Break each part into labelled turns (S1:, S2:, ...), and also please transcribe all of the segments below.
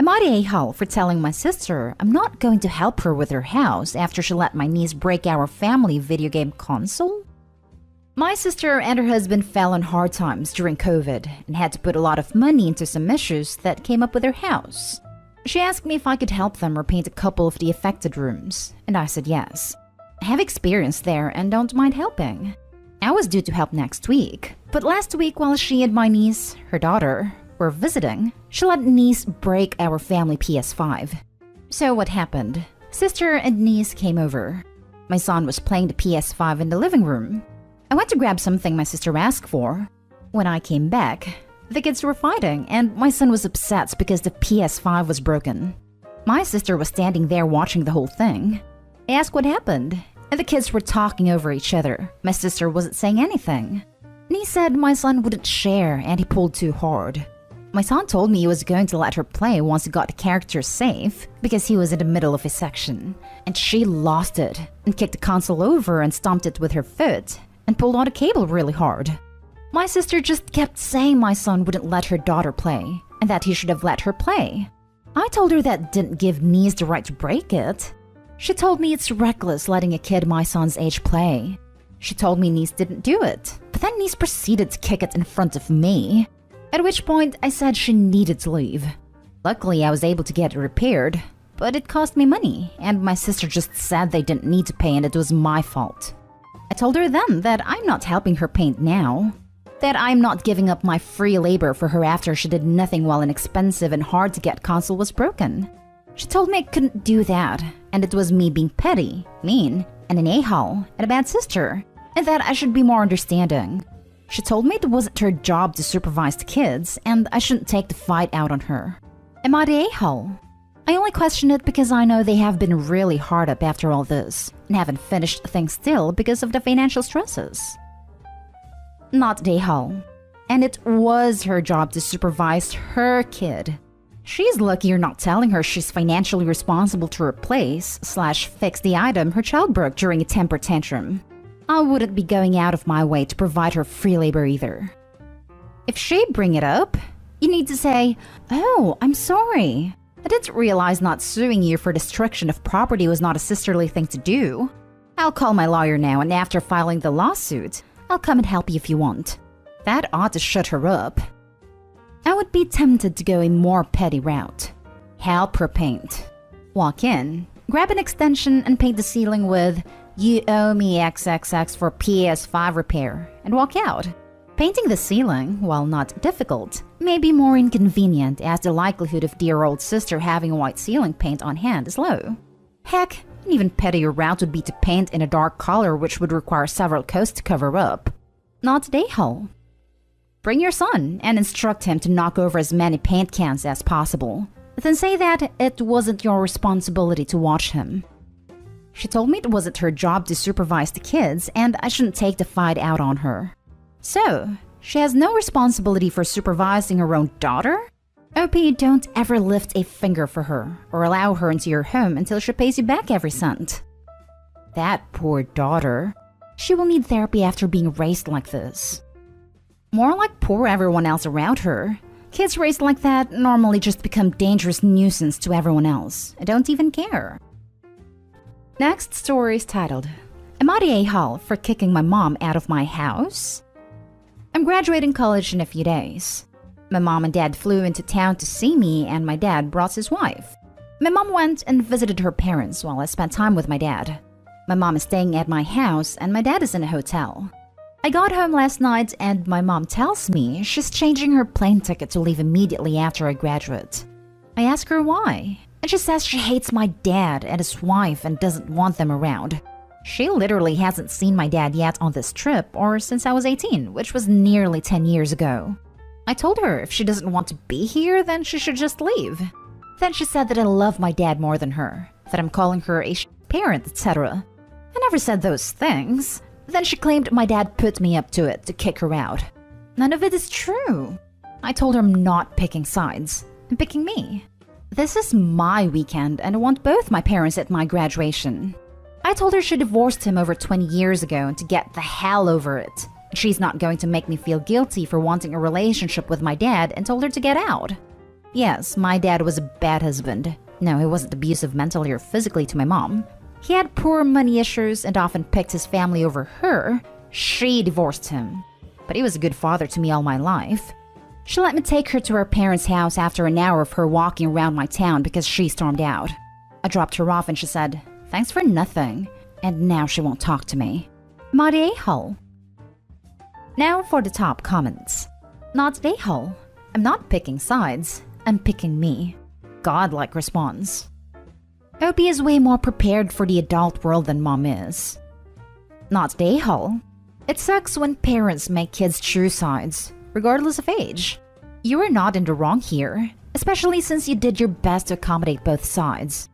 S1: Am I the a-hole for telling my sister I'm not going to help her with her house after she let my niece break our family video game console? My sister and her husband fell on hard times during COVID and had to put a lot of money into some issues that came up with their house. She asked me if I could help them repaint a couple of the affected rooms, and I said yes. I have experience there and don't mind helping. I was due to help next week, but last week while she and my niece, her daughter, were visiting, she let niece break our family PS5. So what happened? Sister and niece came over. My son was playing the PS5 in the living room. I went to grab something my sister asked for. When I came back, the kids were fighting and my son was upset because the PS5 was broken. My sister was standing there watching the whole thing. I asked what happened, and the kids were talking over each other. My sister wasn't saying anything. And he said my son wouldn't share and he pulled too hard. My son told me he was going to let her play once he got the characters safe because he was in the middle of his section. And she lost it and kicked the console over and stomped it with her foot and pulled on the cable really hard. My sister just kept saying my son wouldn't let her daughter play and that he should have let her play. I told her that didn't give niece the right to break it. She told me it's reckless letting a kid my son's age play. She told me niece didn't do it, but then niece proceeded to kick it in front of me. At which point I said she needed to leave. Luckily I was able to get it repaired, but it cost me money and my sister just said they didn't need to pay and it was my fault. I told her then that I'm not helping her paint now, that I'm not giving up my free labor for her after she did nothing while an expensive and hard to get console was broken. She told me I couldn't do that, and it was me being petty, mean, and an a-hole, and a bad sister, and that I should be more understanding. She told me it wasn't her job to supervise the kids, and I shouldn't take the fight out on her. Am I the a-hole? I only question it because I know they have been really hard up after all this, and haven't finished things still because of the financial stresses. Not the a-hole. And it was her job to supervise her kid. She's lucky you're not telling her she's financially responsible to replace/fix the item her child broke during a temper tantrum. I wouldn't be going out of my way to provide her free labor either. If she bring it up, you need to say, "Oh, I'm sorry. I didn't realize not suing you for destruction of property was not a sisterly thing to do. I'll call my lawyer now and after filing the lawsuit, I'll come and help you if you want." That ought to shut her up. I would be tempted to go a more petty route. Help her paint. Walk in, grab an extension and paint the ceiling with "You owe me XXX for PS5 repair," and walk out. Painting the ceiling, while not difficult, may be more inconvenient as the likelihood of dear old sister having white ceiling paint on hand is low. Heck, an even pettier route would be to paint in a dark color which would require several coats to cover up. Not the a-hole. Bring your son and instruct him to knock over as many paint cans as possible. Then say that it wasn't your responsibility to watch him. She told me it wasn't her job to supervise the kids and I shouldn't take the fight out on her. So, she has no responsibility for supervising her own daughter? OP, don't ever lift a finger for her or allow her into your home until she pays you back every cent. That poor daughter. She will need therapy after being raised like this. More like poor everyone else around her. Kids raised like that normally just become dangerous nuisance to everyone else. I don't even care. Next story is titled, "Am I the a-hole for kicking my mom out of my house?" I'm graduating college in a few days. My mom and dad flew into town to see me and my dad brought his wife. My mom went and visited her parents while I spent time with my dad. My mom is staying at my house and my dad is in a hotel. I got home last night and my mom tells me she's changing her plane ticket to leave immediately after I graduate. I ask her why, and she says she hates my dad and his wife and doesn't want them around. She literally hasn't seen my dad yet on this trip or since I was 18, which was nearly 10 years ago. I told her if she doesn't want to be here, then she should just leave. Then she said that I love my dad more than her, that I'm calling her a parent, etc. I never said those things. Then she claimed my dad put me up to it to kick her out. None of it is true. I told her I'm not picking sides. I'm picking me. This is my weekend and I want both my parents at my graduation. I told her she divorced him over 20 years ago and to get the hell over it. She's not going to make me feel guilty for wanting a relationship with my dad and told her to get out. Yes, my dad was a bad husband. No, he wasn't abusive mentally or physically to my mom. He had poor money issues and often picked his family over her. She divorced him. But he was a good father to me all my life. She let me take her to her parents' house after an hour of her walking around my town because she stormed out. I dropped her off and she said, "Thanks for nothing." And now she won't talk to me. Not a-hole. Now for the top comments. Not a-hole. I'm not picking sides. I'm picking me. Godlike response. Opie is way more prepared for the adult world than mom is. Not a-hole. It sucks when parents make kids choose sides, regardless of age. You are not in the wrong here, especially since you did your best to accommodate both sides.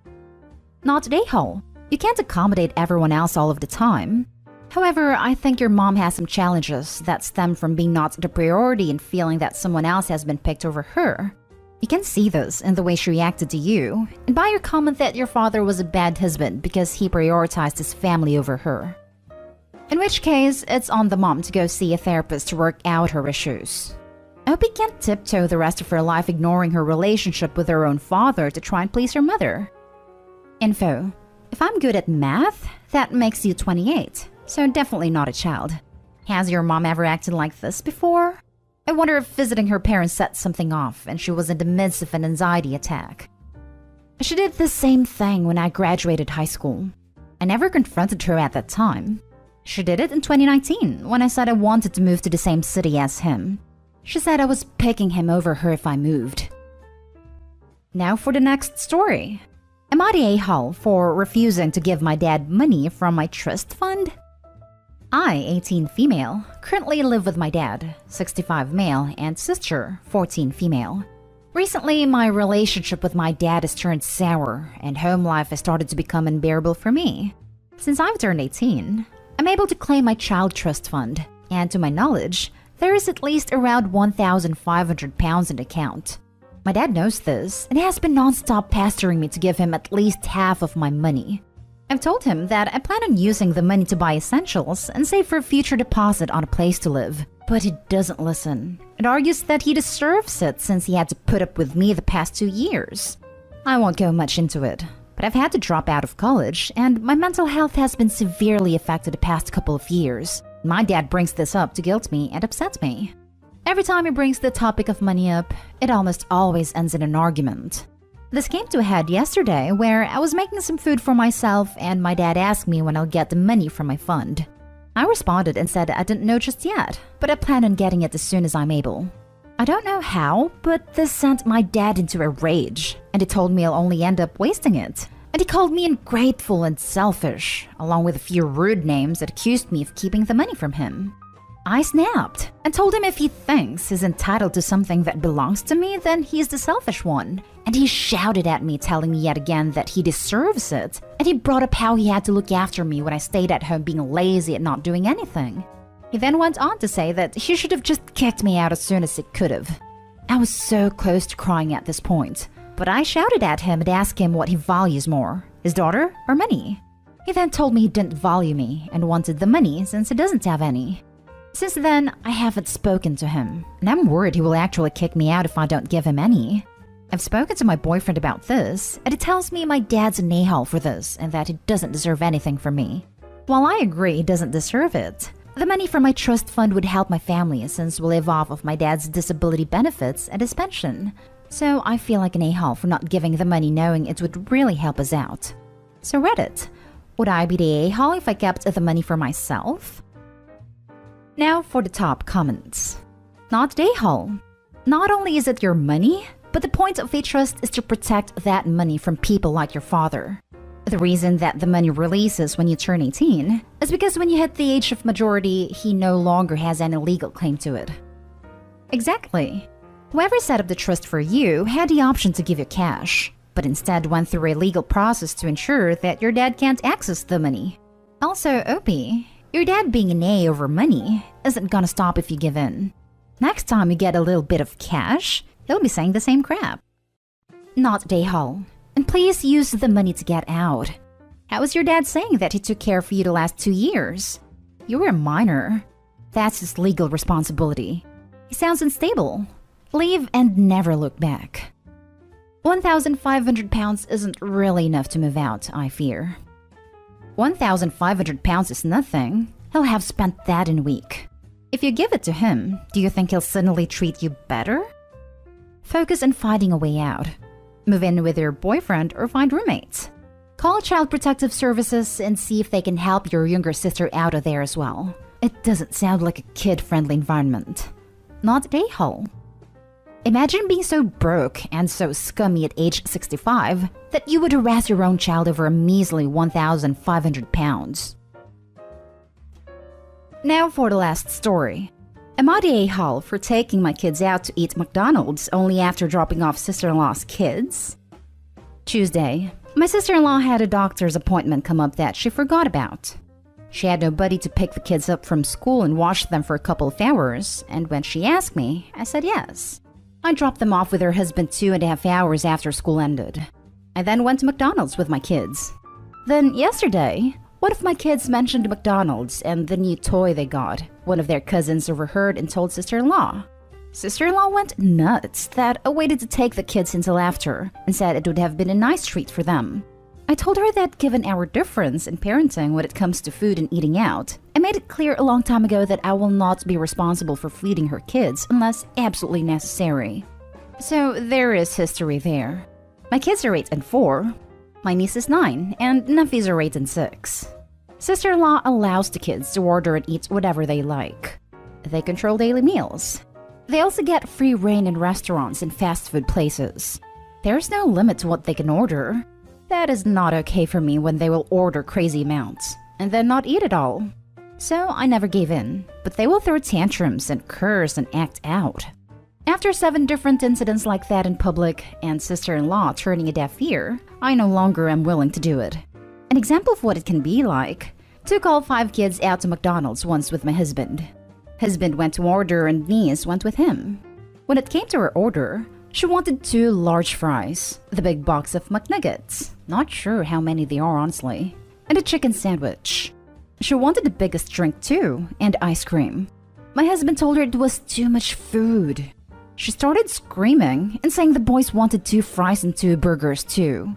S1: Not a-hole. You can't accommodate everyone else all of the time. However, I think your mom has some challenges that stem from being not the priority and feeling that someone else has been picked over her. You can see this in the way she reacted to you, and by your comment that your father was a bad husband because he prioritized his family over her. In which case, it's on the mom to go see a therapist to work out her issues. Opie can't tiptoe the rest of her life ignoring her relationship with her own father to try and please her mother. Info. If I'm good at math, that makes you 28, so definitely not a child. Has your mom ever acted like this before? I wonder if visiting her parents set something off and she was in the midst of an anxiety attack. She did the same thing when I graduated high school. I never confronted her at that time. She did it in 2019 when I said I wanted to move to the same city as him. She said I was picking him over her if I moved. Now for the next story. Am I the a-hole for refusing to give my dad money from my trust fund? I, 18 female, currently live with my dad, 65 male, and sister, 14 female. Recently, my relationship with my dad has turned sour, and home life has started to become unbearable for me. Since I've turned 18, I'm able to claim my child trust fund, and to my knowledge, there is at least around £1,500 in the account. My dad knows this, and has been non-stop pestering me to give him at least half of my money. I've told him that I plan on using the money to buy essentials and save for a future deposit on a place to live. But he doesn't listen. It argues that he deserves it since he had to put up with me the past 2 years. I won't go much into it, but I've had to drop out of college and my mental health has been severely affected the past couple of years. My dad brings this up to guilt me and upset me. Every time he brings the topic of money up, it almost always ends in an argument. This came to a head yesterday where I was making some food for myself and my dad asked me when I'll get the money from my fund. I responded and said I didn't know just yet, but I plan on getting it as soon as I'm able. I don't know how, but this sent my dad into a rage, and he told me I'll only end up wasting it. And he called me ungrateful and selfish, along with a few rude names that accused me of keeping the money from him. I snapped and told him if he thinks he's entitled to something that belongs to me, then he's the selfish one. And he shouted at me, telling me yet again that he deserves it. And he brought up how he had to look after me when I stayed at home being lazy and not doing anything. He then went on to say that he should have just kicked me out as soon as he could have. I was so close to crying at this point, but I shouted at him and asked him what he values more, his daughter or money. He then told me he didn't value me and wanted the money since he doesn't have any. Since then, I haven't spoken to him, and I'm worried he will actually kick me out if I don't give him any. I've spoken to my boyfriend about this, and he tells me my dad's an a-hole for this and that he doesn't deserve anything from me. While I agree he doesn't deserve it, the money from my trust fund would help my family since we live off of my dad's disability benefits and his pension. So I feel like an a-hole for not giving the money knowing it would really help us out. So Reddit, would I be the a-hole if I kept the money for myself? Now for the top comments. Not the a-hole. Not only is it your money, but the point of a trust is to protect that money from people like your father. The reason that the money releases when you turn 18 is because when you hit the age of majority, he no longer has any legal claim to it. Exactly. Whoever set up the trust for you had the option to give you cash, but instead went through a legal process to ensure that your dad can't access the money. Also, Opie, your dad being an A over money isn't gonna stop if you give in. Next time you get a little bit of cash, he'll be saying the same crap. Not a-hole. And please use the money to get out. How is your dad saying that he took care of you the last 2 years? You were a minor. That's his legal responsibility. He sounds unstable. Leave and never look back. £1,500 isn't really enough to move out, I fear. £1,500 is nothing. He'll have spent that in a week. If you give it to him, do you think he'll suddenly treat you better? Focus on finding a way out. Move in with your boyfriend or find roommates. Call Child Protective Services and see if they can help your younger sister out of there as well. It doesn't sound like a kid-friendly environment. Not at a-hole. Imagine being so broke and so scummy at age 65 that you would harass your own child over a measly £1,500. Now for the last story. Am I the a-hole for taking my kids out to eat McDonald's only after dropping off sister-in-law's kids? Tuesday, my sister-in-law had a doctor's appointment come up that she forgot about. She had nobody to pick the kids up from school and wash them for a couple of hours, and when she asked me, I said yes. I dropped them off with her husband 2.5 hours after school ended. I then went to McDonald's with my kids. Then yesterday, one of my kids mentioned McDonald's and the new toy they got. One of their cousins overheard and told sister-in-law. Sister-in-law went nuts that I waited to take the kids until after and said it would have been a nice treat for them. I told her that given our difference in parenting when it comes to food and eating out, I made it clear a long time ago that I will not be responsible for feeding her kids unless absolutely necessary. So there is history there. My kids are 8 and 4. My niece is 9, and nephews are 8 and 6. Sister-in-law allows the kids to order and eat whatever they like. They control daily meals. They also get free rein in restaurants and fast food places. There's no limit to what they can order. That is not okay for me when they will order crazy amounts, and then not eat it all. So I never gave in, but they will throw tantrums and curse and act out. After 7 different incidents like that in public, and sister-in-law turning a deaf ear, I no longer am willing to do it. An example of what it can be like: took all 5 kids out to McDonald's once with my husband. Husband went to order and niece went with him. When it came to her order, she wanted 2 large fries, the big box of McNuggets, not sure how many they are honestly, and a chicken sandwich. She wanted the biggest drink too, and ice cream. My husband told her it was too much food. She started screaming and saying the boys wanted 2 fries and 2 burgers too.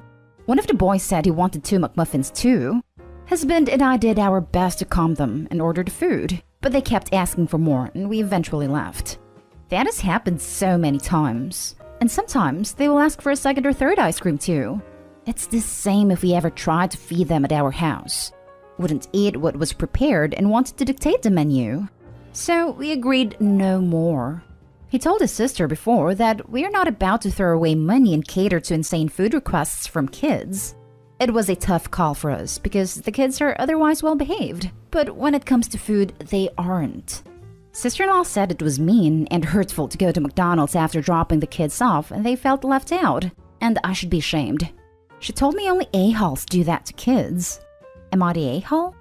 S1: One of the boys said he wanted 2 McMuffins too. Husband and I did our best to calm them and ordered food, but they kept asking for more and we eventually left. That has happened so many times. And sometimes they will ask for a 2nd or 3rd ice cream too. It's the same if we ever tried to feed them at our house. Wouldn't eat what was prepared and wanted to dictate the menu. So we agreed no more. He told his sister before that we are not about to throw away money and cater to insane food requests from kids. It was a tough call for us because the kids are otherwise well behaved, but when it comes to food, they aren't. Sister-in-law said it was mean and hurtful to go to McDonald's after dropping the kids off and they felt left out, and I should be ashamed. She told me only a-holes do that to kids. Am I the a-hole?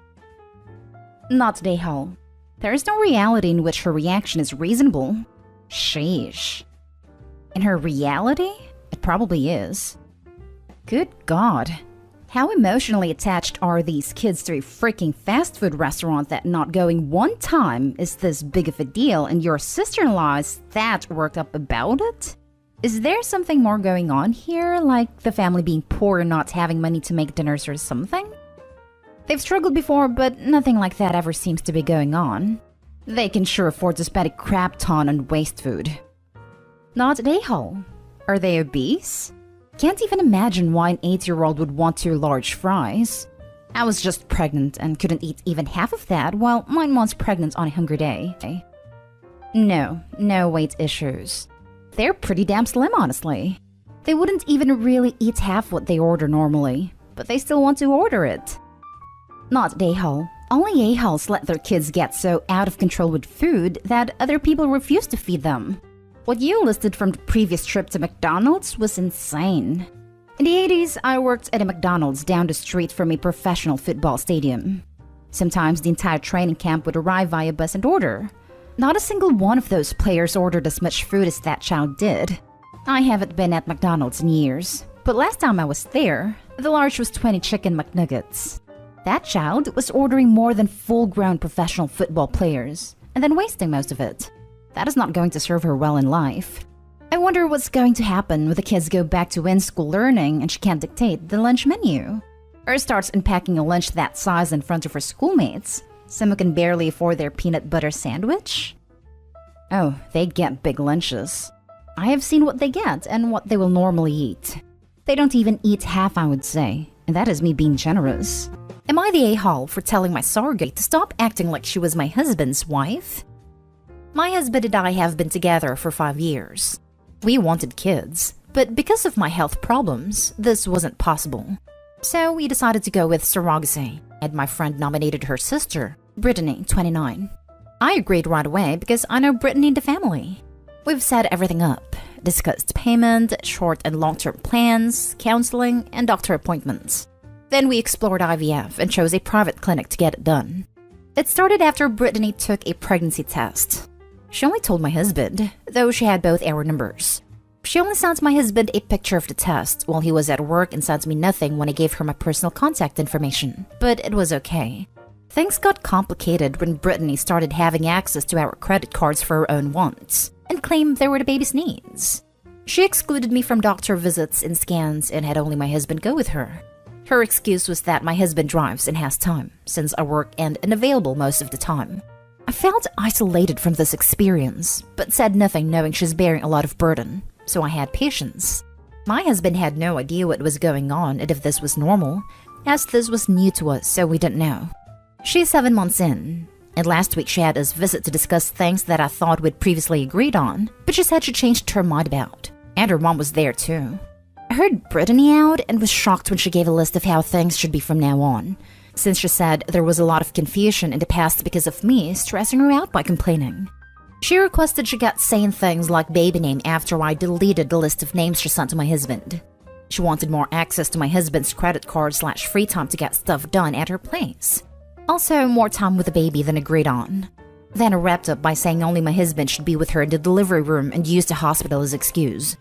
S1: Not the a-hole. There is no reality in which her reaction is reasonable. Sheesh. In her reality, it probably is. Good God. How emotionally attached are these kids to a freaking fast food restaurant that not going one time is this big of a deal and your sister-in-law is that worked up about it? Is there something more going on here, like the family being poor and not having money to make dinners or something? They've struggled before, but nothing like that ever seems to be going on. They can sure afford to spend a crap ton on waste food. Not an a-hole. Are they obese? Can't even imagine why an 8-year-old would want 2 large fries. I was just pregnant and couldn't eat even half of that while mine was pregnant on a hungry day. No weight issues. They're pretty damn slim, honestly. They wouldn't even really eat half what they order normally, but they still want to order it. Not a-hole. Only a-holes let their kids get so out of control with food that other people refuse to feed them. What you listed from the previous trip to McDonald's was insane. In the 80s, I worked at a McDonald's down the street from a professional football stadium. Sometimes the entire training camp would arrive via bus and order. Not a single one of those players ordered as much food as that child did. I haven't been at McDonald's in years, but last time I was there, the large was 20 chicken McNuggets. That child was ordering more than full-grown professional football players, and then wasting most of it. That is not going to serve her well in life. I wonder what's going to happen when the kids go back to in-school learning and she can't dictate the lunch menu. Or starts unpacking a lunch that size in front of her schoolmates, some who can barely afford their peanut butter sandwich. Oh, they get big lunches. I have seen what they get and what they will normally eat. They don't even eat half, I would say, and that is me being generous. Am I the a-hole for telling my surrogate to stop acting like she was my husband's wife? My husband and I have been together for 5 years. We wanted kids, but because of my health problems, this wasn't possible. So we decided to go with surrogacy, and my friend nominated her sister, Brittany, 29. I agreed right away because I know Brittany and the family. We've set everything up, discussed payment, short and long-term plans, counseling, and doctor appointments. Then we explored IVF and chose a private clinic to get it done. It started after Brittany took a pregnancy test. She only told my husband, though she had both our numbers. She only sent my husband a picture of the test while he was at work and sent me nothing when I gave her my personal contact information, but it was okay. Things got complicated when Brittany started having access to our credit cards for her own wants and claimed they were the baby's needs. She excluded me from doctor visits and scans and had only my husband go with her. Her excuse was that my husband drives and has time, since I work and unavailable most of the time. I felt isolated from this experience, but said nothing knowing she's bearing a lot of burden, so I had patience. My husband had no idea what was going on and if this was normal, as this was new to us, so we didn't know. She's 7 months in, and last week she had us visit to discuss things that I thought we'd previously agreed on, but she said she changed her mind about, and her mom was there too. I heard Brittany out and was shocked when she gave a list of how things should be from now on, since she said there was a lot of confusion in the past because of me stressing her out by complaining. She requested she get saying things like baby name after I deleted the list of names she sent to my husband. She wanted more access to my husband's credit card / free time to get stuff done at her place. Also, more time with the baby than agreed on. Then I wrapped up by saying only my husband should be with her in the delivery room and use the hospital as excuse.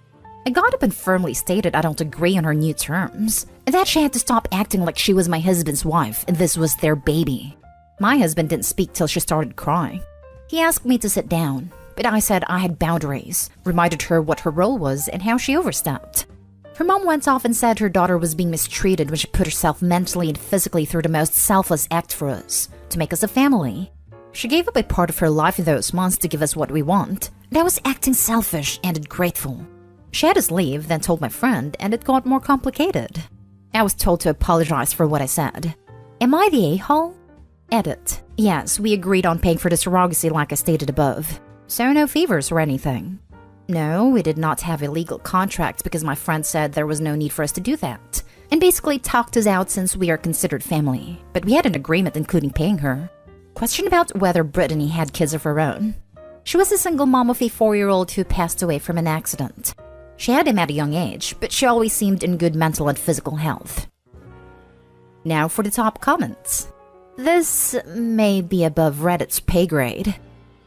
S1: I got up and firmly stated I don't agree on her new terms, and that she had to stop acting like she was my husband's wife and this was their baby. My husband didn't speak till she started crying. He asked me to sit down, but I said I had boundaries, reminded her what her role was and how she overstepped. Her mom went off and said her daughter was being mistreated when she put herself mentally and physically through the most selfless act for us, to make us a family. She gave up a part of her life in those months to give us what we want, and I was acting selfish and ungrateful. She had us leave, then told my friend, and it got more complicated. I was told to apologize for what I said. Am I the a-hole? Edit. Yes, we agreed on paying for the surrogacy like I stated above. So no favors or anything. No, we did not have a legal contract because my friend said there was no need for us to do that, and basically talked us out since we are considered family, but we had an agreement including paying her. Question about whether Brittany had kids of her own. She was a single mom of a 4-year-old who passed away from an accident. She had him at a young age, but she always seemed in good mental and physical health. Now for the top comments. This may be above Reddit's pay grade.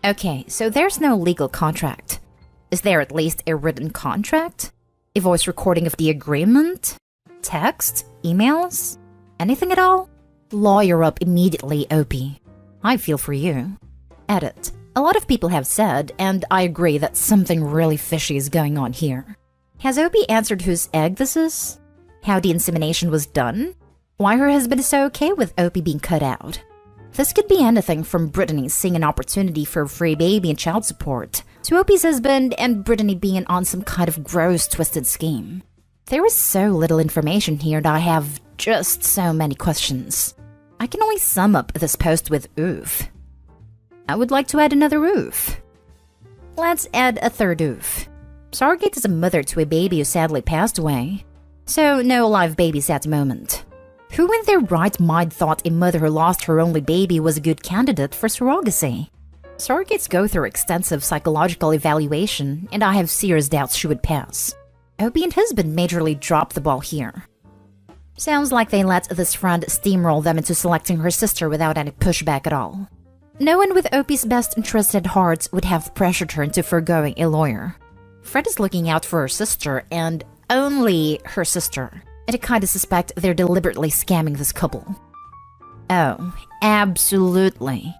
S1: Okay, so there's no legal contract. Is there at least a written contract? A voice recording of the agreement? Text? Emails? Anything at all? Lawyer up immediately, Opie. I feel for you. Edit. A lot of people have said, and I agree that something really fishy is going on here. Has Opie answered whose egg this is? How the insemination was done? Why her husband is so okay with Opie being cut out? This could be anything from Brittany seeing an opportunity for a free baby and child support, to Opie's husband and Brittany being on some kind of gross, twisted scheme. There is so little information here that I have just so many questions. I can only sum up this post with oof. I would like to add another oof. Let's add a third oof. Surrogate is a mother to a baby who sadly passed away, so no live babies at the moment. Who in their right mind thought a mother who lost her only baby was a good candidate for surrogacy? Surrogates go through extensive psychological evaluation, and I have serious doubts she would pass. Opie and husband majorly dropped the ball here. Sounds like they let this friend steamroll them into selecting her sister without any pushback at all. No one with Opie's best interest at heart would have pressured her into forgoing a lawyer. Fred is looking out for her sister, and only her sister, and I kinda suspect they're deliberately scamming this couple. Oh, absolutely.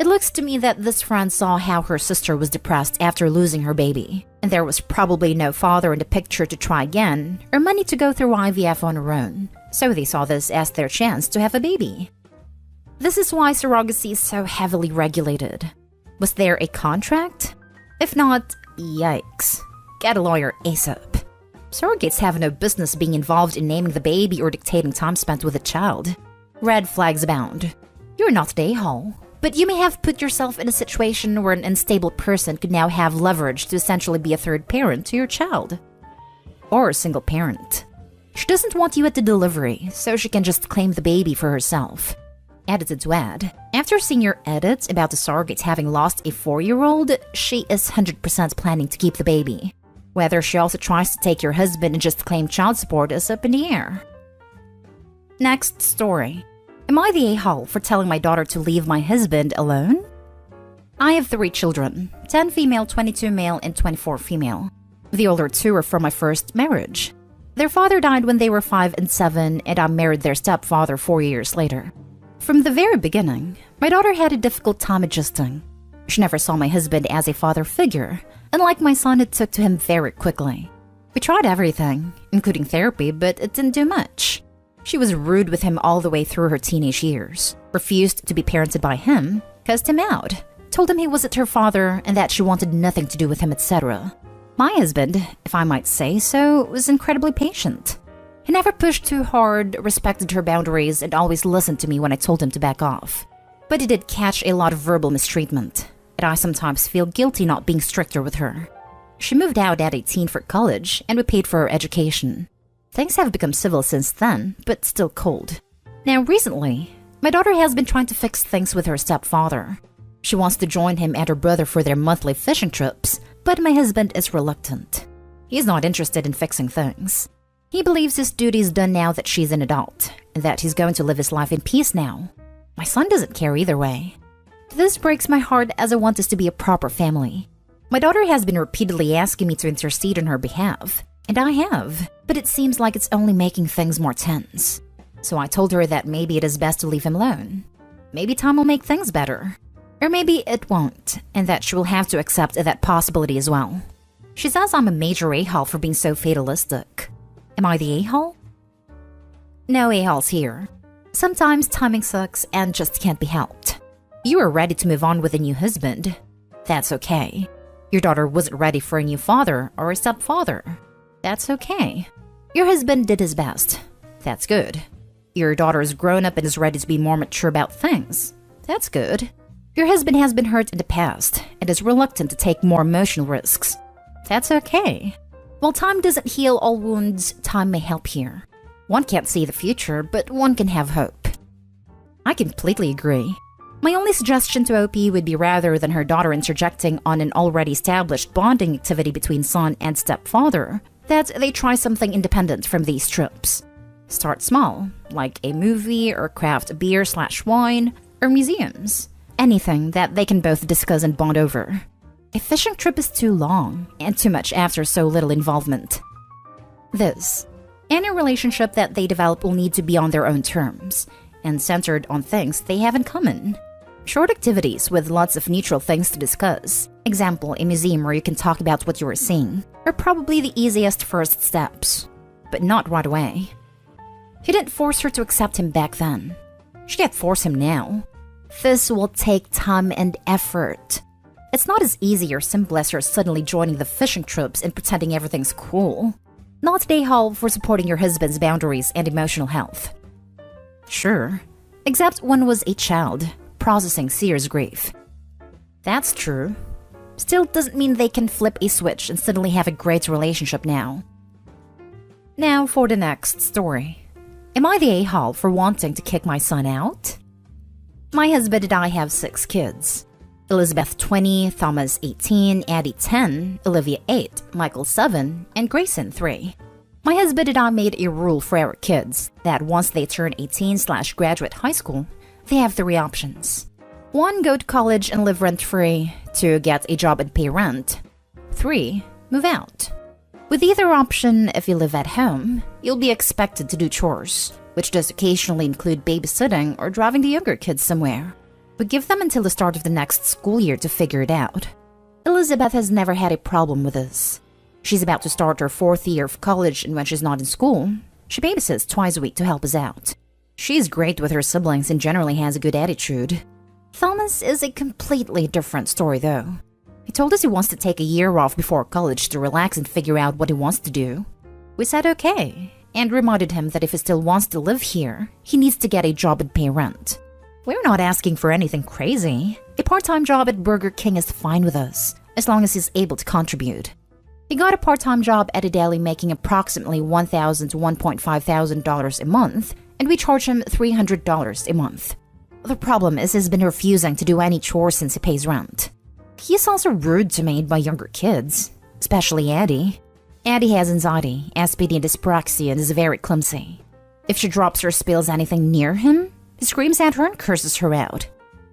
S1: It looks to me that this friend saw how her sister was depressed after losing her baby, and there was probably no father in the picture to try again, or money to go through IVF on her own, so they saw this as their chance to have a baby. This is why surrogacy is so heavily regulated. Was there a contract? If not, yikes. Get a lawyer ASAP. Surrogates have no business being involved in naming the baby or dictating time spent with the child. Red flags abound. You're not an a-hole, but you may have put yourself in a situation where an unstable person could now have leverage to essentially be a third parent to your child. Or a single parent. She doesn't want you at the delivery, so she can just claim the baby for herself. Edited to add, after seeing your edits about the surrogates having lost a 4-year-old, she is 100% planning to keep the baby. Whether she also tries to take your husband and just claim child support is up in the air. Next story. Am I the a-hole for telling my daughter to leave my husband alone? I have 3 children, 10 female, 22 male, and 24 female. The older 2 are from my first marriage. Their father died when they were 5 and 7, and I married their stepfather 4 years later. From the very beginning, my daughter had a difficult time adjusting. She never saw my husband as a father figure, unlike my son who took to him very quickly. We tried everything, including therapy, but it didn't do much. She was rude with him all the way through her teenage years, refused to be parented by him, cussed him out, told him he wasn't her father and that she wanted nothing to do with him, etc. My husband, if I might say so, was incredibly patient. He never pushed too hard, respected her boundaries, and always listened to me when I told him to back off. But he did catch a lot of verbal mistreatment, and I sometimes feel guilty not being stricter with her. She moved out at 18 for college, and we paid for her education. Things have become civil since then, but still cold. Now recently, my daughter has been trying to fix things with her stepfather. She wants to join him and her brother for their monthly fishing trips, but my husband is reluctant. He's not interested in fixing things. He believes his duty is done now that she's an adult, and that he's going to live his life in peace now. My son doesn't care either way. This breaks my heart as I want us to be a proper family. My daughter has been repeatedly asking me to intercede on her behalf, and I have, but it seems like it's only making things more tense. So I told her that maybe it is best to leave him alone. Maybe time will make things better. Or maybe it won't, and that she will have to accept that possibility as well. She says I'm a major a-hole for being so fatalistic. Am I the a-hole? No a-holes here. Sometimes timing sucks and just can't be helped. You are ready to move on with a new husband. That's okay. Your daughter wasn't ready for a new father or a stepfather. That's okay. Your husband did his best. That's good. Your daughter is grown up and is ready to be more mature about things. That's good. Your husband has been hurt in the past and is reluctant to take more emotional risks. That's okay. While time doesn't heal all wounds, time may help here. One can't see the future, but one can have hope. I completely agree. My only suggestion to OP would be rather than her daughter interjecting on an already established bonding activity between son and stepfather, that they try something independent from these trips. Start small, like a movie or craft beer/wine, or museums. Anything that they can both discuss and bond over. A fishing trip is too long, and too much after so little involvement. Any relationship that they develop will need to be on their own terms, and centered on things they have in common. Short activities with lots of neutral things to discuss, example, a museum where you can talk about what you were seeing, are probably the easiest first steps, but not right away. He didn't force her to accept him back then. She can't force him now. This will take time and effort. It's not as easy or simple as her suddenly joining the fishing trips and pretending everything's cool. Not a hall for supporting your husband's boundaries and emotional health. Sure, except one was a child, processing serious grief. That's true. Still doesn't mean they can flip a switch and suddenly have a great relationship now. Now for the next story. Am I the a-hole for wanting to kick my son out? My husband and I have 6 kids. Elizabeth 20, Thomas 18, Addie 10, Olivia 8, Michael 7, and Grayson 3. My husband and I made a rule for our kids that once they turn 18/graduate high school, they have 3 options. 1, go to college and live rent-free. 2, get a job and pay rent. 3, move out. With either option, if you live at home, you'll be expected to do chores, which does occasionally include babysitting or driving the younger kids somewhere. We give them until the start of the next school year to figure it out. Elizabeth has never had a problem with this. She's about to start her 4th year of college, and when she's not in school, she babysits twice a week to help us out. She's great with her siblings and generally has a good attitude. Thomas is a completely different story, though. He told us he wants to take a year off before college to relax and figure out what he wants to do. We said okay, and reminded him that if he still wants to live here, he needs to get a job and pay rent. We're not asking for anything crazy. A part-time job at Burger King is fine with us, as long as he's able to contribute. He got a part-time job at a deli making approximately $1,000 to $1,500 a month, and we charge him $300 a month. The problem is he's been refusing to do any chores since he pays rent. He is also rude to me by younger kids, especially Addie. Addie has anxiety, SPD and dyspraxia, and is very clumsy. If she drops or spills anything near him, he screams at her and curses her out.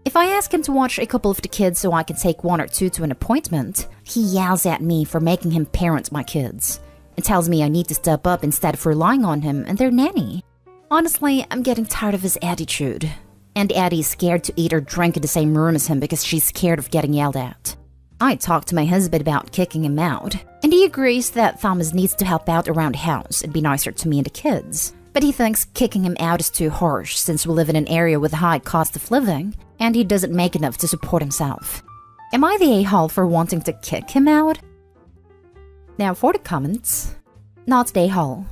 S1: If I ask him to watch a couple of the kids so I can take 1 or 2 to an appointment, he yells at me for making him parent my kids, and tells me I need to step up instead of relying on him and their nanny. Honestly, I'm getting tired of his attitude. And Addie's scared to eat or drink in the same room as him because she's scared of getting yelled at. I talked to my husband about kicking him out, and he agrees that Thomas needs to help out around the house and be nicer to me and the kids. But he thinks kicking him out is too harsh since we live in an area with a high cost of living, and he doesn't make enough to support himself. Am I the a-hole for wanting to kick him out? Now for the comments. Not the a-hole.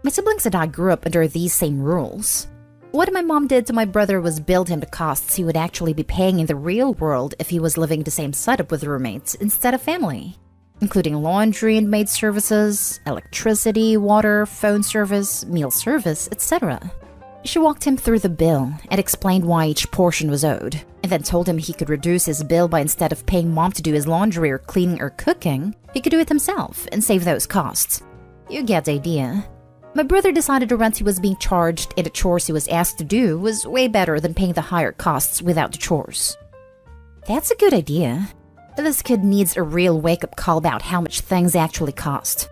S1: My siblings and I grew up under these same rules. What my mom did to my brother was build him the costs he would actually be paying in the real world if he was living in the same setup with roommates instead of family, including laundry and maid services, electricity, water, phone service, meal service, etc. She walked him through the bill and explained why each portion was owed, and then told him he could reduce his bill by instead of paying mom to do his laundry or cleaning or cooking, he could do it himself and save those costs. You get the idea. My brother decided the rent he was being charged and the chores he was asked to do was way better than paying the higher costs without the chores. That's a good idea. This kid needs a real wake-up call about how much things actually cost.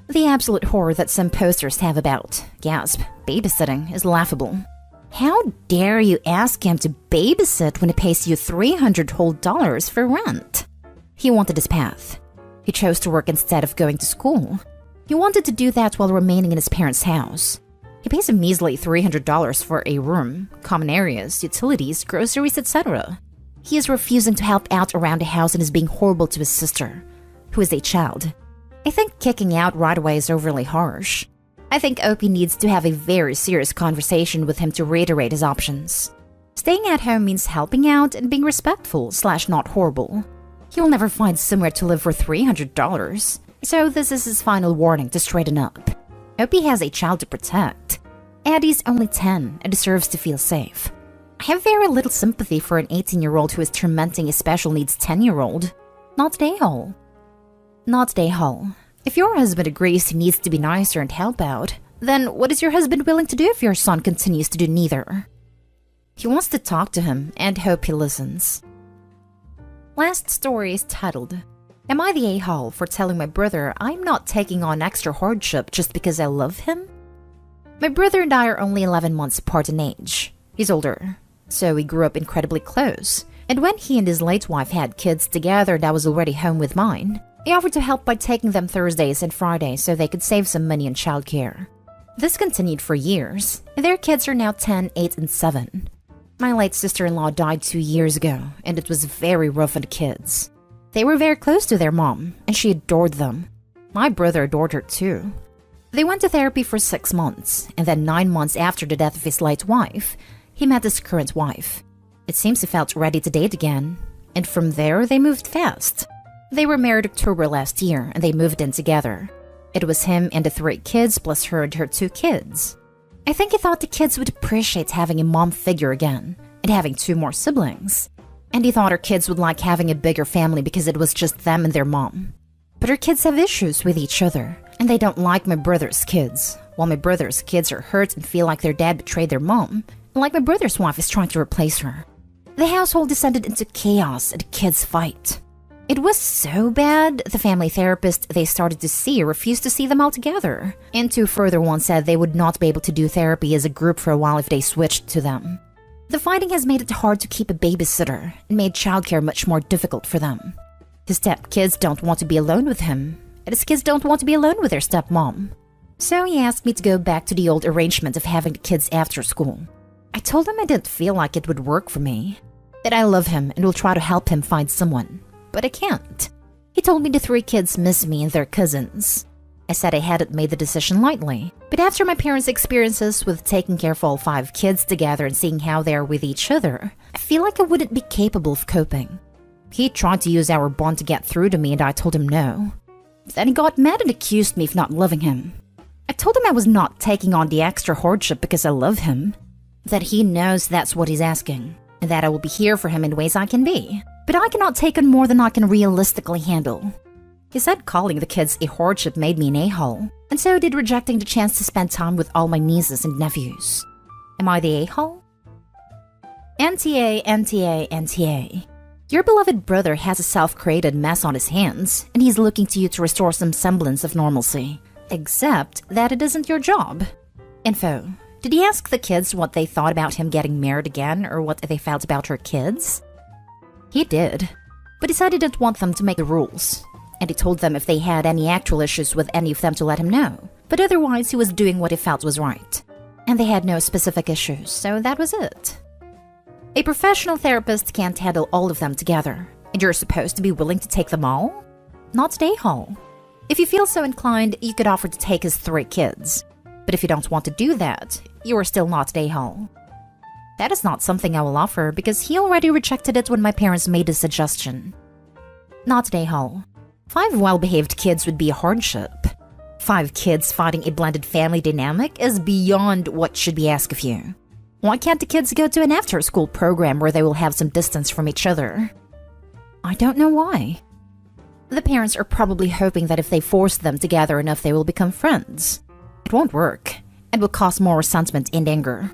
S1: The absolute horror that some posters have about, gasp, babysitting is laughable. How dare you ask him to babysit when he pays you $300 whole for rent? He wanted his path. He chose to work instead of going to school. He wanted to do that while remaining in his parents' house. He pays a measly $300 for a room, common areas, utilities, groceries, etc. He is refusing to help out around the house and is being horrible to his sister, who is a child. I think kicking out right away is overly harsh. I think Opie needs to have a very serious conversation with him to reiterate his options. Staying at home means helping out and being respectful / not horrible. He will never find somewhere to live for $300. So this is his final warning to straighten up. Opie has a child to protect. Addie's only 10 and deserves to feel safe. I have very little sympathy for an 18-year-old who is tormenting a special needs 10-year-old. Not the a-hole. Not the a-hole. If your husband agrees he needs to be nicer and help out, then what is your husband willing to do if your son continues to do neither? He wants to talk to him and hope he listens. Last story is titled, Am I the a-hole for telling my brother I'm not taking on extra hardship just because I love him? My brother and I are only 11 months apart in age. He's older, so we grew up incredibly close. And when he and his late wife had kids together and I was already home with mine, he offered to help by taking them Thursdays and Fridays so they could save some money on childcare. This continued for years, and their kids are now 10, 8, and 7. My late sister-in-law died 2 years ago, and it was very rough on the kids. They were very close to their mom, and she adored them. My brother adored her too. They went to therapy for 6 months, and then 9 months after the death of his late wife, he met his current wife. It seems he felt ready to date again, and from there they moved fast. They were married October last year, and they moved in together. It was him and the 3 kids plus her and her 2 kids. I think he thought the kids would appreciate having a mom figure again, and having 2 more siblings. And he thought her kids would like having a bigger family because it was just them and their mom. But her kids have issues with each other, and they don't like my brother's kids, while my brother's kids are hurt and feel like their dad betrayed their mom, and like my brother's wife is trying to replace her. The household descended into chaos and the kids fight. It was so bad, the family therapist they started to see refused to see them all together, and 2 further ones said they would not be able to do therapy as a group for a while if they switched to them. The fighting has made it hard to keep a babysitter and made childcare much more difficult for them. His stepkids don't want to be alone with him, and his kids don't want to be alone with their stepmom. So he asked me to go back to the old arrangement of having the kids after school. I told him I didn't feel like it would work for me, that I love him and will try to help him find someone, but I can't. He told me the 3 kids miss me and their cousins. I said I hadn't made the decision lightly, but after my parents' experiences with taking care of all 5 kids together and seeing how they are with each other, I feel like I wouldn't be capable of coping. He tried to use our bond to get through to me and I told him no. Then he got mad and accused me of not loving him. I told him I was not taking on the extra hardship because I love him, that he knows that's what he's asking, and that I will be here for him in ways I can be, but I cannot take on more than I can realistically handle. He said calling the kids a hardship made me an a-hole, and so did rejecting the chance to spend time with all my nieces and nephews. Am I the a-hole? NTA, NTA, NTA. Your beloved brother has a self-created mess on his hands, and he's looking to you to restore some semblance of normalcy. Except that it isn't your job. Info. Did he ask the kids what they thought about him getting married again, or what they felt about her kids? He did, but he said he didn't want them to make the rules. And he told them if they had any actual issues with any of them to let him know, but otherwise he was doing what he felt was right. And they had no specific issues, so that was it. A professional therapist can't handle all of them together, and you're supposed to be willing to take them all? Not at a-hole. If you feel so inclined, you could offer to take his 3 kids. But if you don't want to do that, you are still not at a-hole. That is not something I will offer because he already rejected it when my parents made the suggestion. Not at a-hole. 5 well-behaved kids would be a hardship. 5 kids fighting a blended family dynamic is beyond what should be asked of you. Why can't the kids go to an after-school program where they will have some distance from each other? I don't know why. The parents are probably hoping that if they force them together enough they will become friends. It won't work, and will cause more resentment and anger.